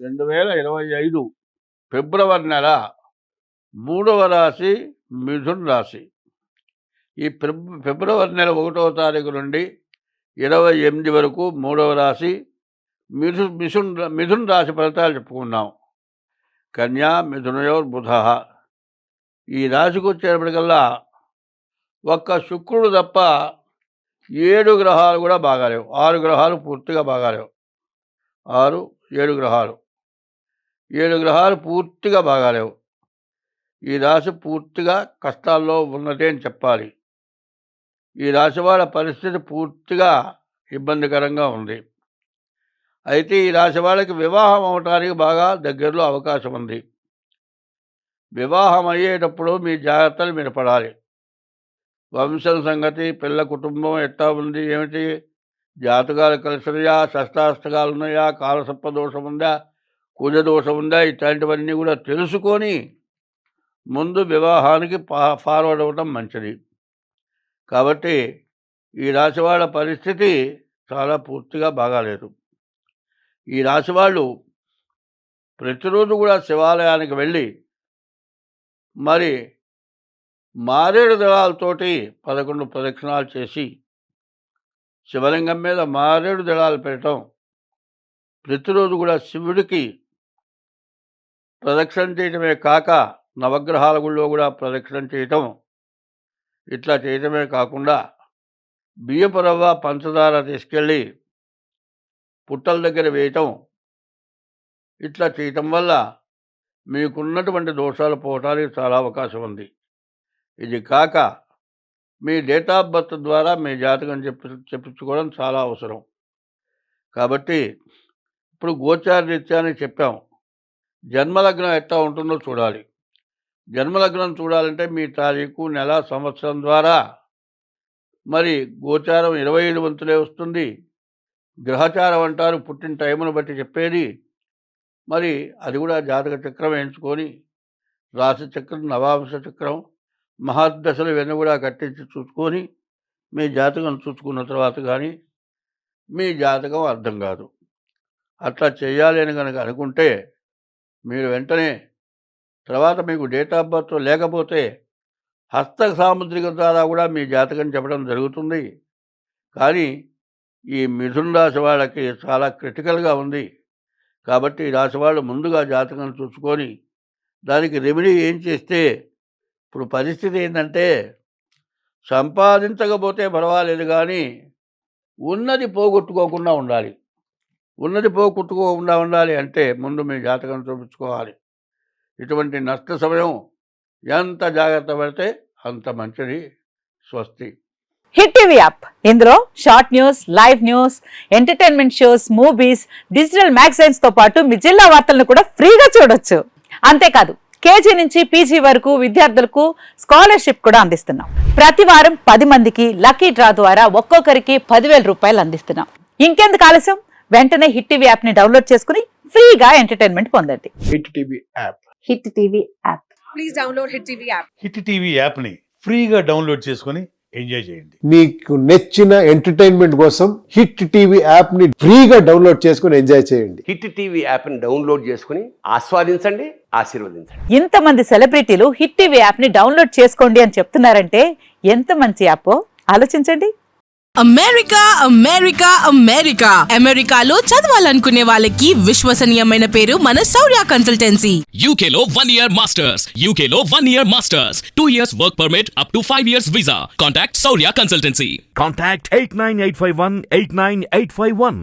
2025 ఫిబ్రవరి నెల 3వ రాశి మిథున రాశి. ఈ ఫిబ్రవరి నెల 1వ తారీఖు నుండి 28 వరకు 3వ రాశి మిథున రాశి ఫలితాలు చెప్పుకున్నాం. కన్యా మిథునయోర్ బుధ. ఈ రాశికి వచ్చేటప్పటికల్లా ఒక్క శుక్రుడు తప్ప 7 గ్రహాలు కూడా బాగాలేవు. 6 గ్రహాలు పూర్తిగా బాగాలేవు. 7 గ్రహాలు 7 గ్రహాలు పూర్తిగా బాగాలేవు. ఈ రాశి పూర్తిగా కష్టాల్లో ఉన్నదే అని చెప్పాలి. ఈ రాశి వాళ్ళ పరిస్థితి పూర్తిగా ఇబ్బందికరంగా ఉంది. అయితే ఈ రాశి వాళ్ళకి వివాహం అవటానికి బాగా దగ్గరలో అవకాశం ఉంది. వివాహం అయ్యేటప్పుడు మీ జాగ్రత్తలు మీరు పడాలి. వంశం సంగతి, పిల్ల కుటుంబం ఎట్లా ఉంది, ఏమిటి, జాతకాలు కలిసినాయా, షష్టాష్టకాలు ఉన్నాయా, కాలసర్ప దోషం ఉందా, కుజ దోషం ఉందా, ఇట్లాంటివన్నీ కూడా తెలుసుకొని ముందు వివాహానికి ఫార్వర్డ్ అవ్వడం మంచిది. కాబట్టి ఈ రాశి వాళ్ళ పరిస్థితి చాలా పూర్తిగా బాగాలేదు. ఈ రాశి వాళ్ళు ప్రతిరోజు కూడా శివాలయానికి వెళ్ళి మరి మారేడు దళాలతోటి 11 ప్రదక్షిణాలు చేసి శివలింగం మీద మారేడు దళాలు పెట్టడం, ప్రతిరోజు కూడా శివుడికి ప్రదక్షిణ చేయటమే కాక నవగ్రహాల గుళ్ళో కూడా ప్రదక్షిణం చేయటం, ఇట్లా చేయటమే కాకుండా బియ్యపు రవ్వ పంచదార తీసుకెళ్ళి పుట్టల దగ్గర వేయటం, ఇట్లా చేయటం వల్ల మీకున్నటువంటి దోషాలు పోవటానికి చాలా అవకాశం ఉంది. ఇది కాక మీ డేట్ ఆఫ్ బర్త్ ద్వారా మీ జాతకం చెప్పించుకోవడం చాలా అవసరం. కాబట్టి ఇప్పుడు గోచార రీత్యా అని చెప్పాం. జన్మలగ్నం ఎట్లా ఉంటుందో చూడాలి. జన్మలగ్నం చూడాలంటే మీ తారీఖు, నెల, సంవత్సరం ద్వారా మరి గోచారం 25 వంతులే వస్తుంది. గ్రహచారం అంటారు, పుట్టిన టైమును బట్టి చెప్పేది. మరి అది కూడా జాతక చక్రం వేయించుకొని రాశి చక్రం, నవాంశ చక్రం, మహాదశలు ఇవన్నీ కూడా కట్టించి చూసుకొని మీ జాతకం చూసుకున్న తర్వాత కానీ మీ జాతకం అర్థం కాదు. అట్లా చేయాలి అని కనుక అనుకుంటే మీరు వెంటనే తర్వాత మీకు డేట్ ఆఫ్ బర్త్ లేకపోతే హస్త సాముద్రిక ద్వారా కూడా మీ జాతకం చెప్పడం జరుగుతుంది. కానీ ఈ మిథున రాశి వాళ్ళకి చాలా క్రిటికల్గా ఉంది. కాబట్టి ఈ రాశి వాళ్ళు ముందుగా జాతకం చూసుకొని దానికి రెమెడీ ఏం చేస్తే, ఇప్పుడు పరిస్థితి ఏంటంటే సంపాదించకపోతే పర్వాలేదు కానీ ఉన్నది పోగొట్టుకోకుండా ఉండాలి. ఉన్నది పోగొట్టుకోకుండా ఉండాలి అంటే ముందు మీ జాతకం చూపించుకోవాలి. ఇటువంటి నష్ట సమయం ఎంత జాగ్రత్త పడితే అంత మంచిది. స్వస్తి. హిట్ టీవీ యాప్, ఇందులో short news, live news, entertainment shows, movies, digital magazines తో పాటు మీ జిల్లా వార్తలను కూడా ఫ్రీగా చూడొచ్చు. అంతేకాదు కేజీ నుంచి పీజీ వరకు విద్యార్థులకు స్కాలర్షిప్ కూడా అందిస్తున్నాం. ప్రతి వారం 10 మందికి లక్కీ డ్రా ద్వారా ఒక్కొక్కరికి 10,000 రూపాయలు అందిస్తున్నాం. ఇంకెందుకు ఆలస్యం, వెంటనే హిట్ టీవీ యాప్ ని డౌన్లోడ్ చేసుకుని ఫ్రీగా ఎంటర్టైన్మెంట్ పొందండి. Hit TV app. Hit TV app. Please download hit TV app. Hit TV app ని ఫ్రీగా డౌన్లోడ్ చేసుకుని ఎంజాయ్ చేయండి. మీకు నచ్చిన ఎంటర్టైన్మెంట్ కోసం హిట్ టీవీ యాప్ ని ఫ్రీగా డౌన్లోడ్ చేసుకుని ఎంజాయ్ చేయండి. హిట్ టీవీ యాప్ ని డౌన్లోడ్ చేసుకుని ఆస్వాదించండి, ఆశీర్వదించండి. ఇంతమంది సెలబ్రిటీలు హిట్ టీవీ యాప్ ని డౌన్లోడ్ చేసుకోండి అని చెప్తున్నారంటే ఎంత మంచి యాప్ ఆలోచించండి. అమెరికా అమెరికా అమెరికా అమెరికాలో చదవాలనుకునే వాళ్ళకి విశ్వసనీయమైన పేరు మన శౌర్య కన్సల్టెన్సీ. UK లో 1 year masters, UK లో 1 year masters, 2 years work permit up to 5 years visa. Contact Saurya Consultancy. Contact 89851 89851.